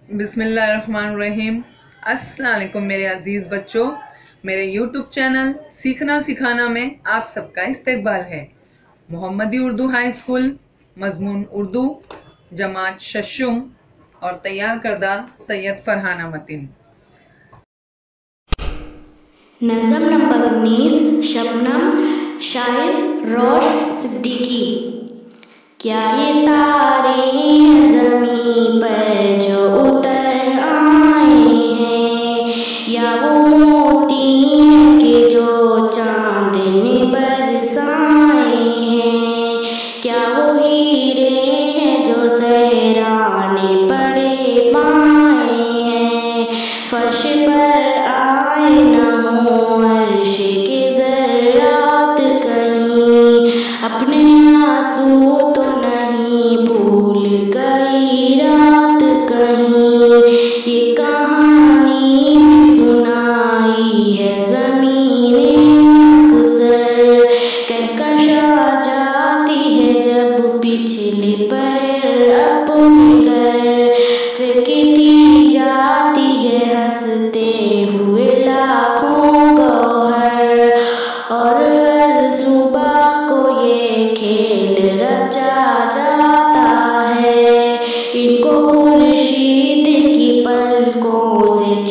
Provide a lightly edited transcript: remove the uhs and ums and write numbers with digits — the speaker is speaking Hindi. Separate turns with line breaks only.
बिस्मिल्लाहिर्रहमानिर्रहीम। अस्सलाम वालेकुम मेरे अजीज़ बच्चों, मेरे यूट्यूब चैनल सीखना सिखाना में आप सबका इस्तकबाल है। मोहम्मदी उर्दू हाई स्कूल, मजमून उर्दू, जमात शशुम और तैयार करदा सैयद फरहाना मतीन।
नज़म नंबर 19, शबनम, शायर रोश सिद्दीकी। क्या ये तारे हैं ज़मीं पर जो उतर आए हैं, या वो मोती हैं कि जो चांद में बरसाए हैं? क्या वो हीरे हैं जो सहराने पड़े पाए हैं, फर्श पर आए न हो अर्श के ज़र्रात कहीं, अपने आंसू तो नहीं भूल गई रात कहीं? ये कहानी में सुनाई है ज़मीने अक्सर, कहकशा जाती है जब पिछले पहर अपने घर, फेंकती जाती है हंसते हुए लाखों गौहर, और हर सुबह को ये खेल रचा जाता है, इनको खुर्शीद की पलकों से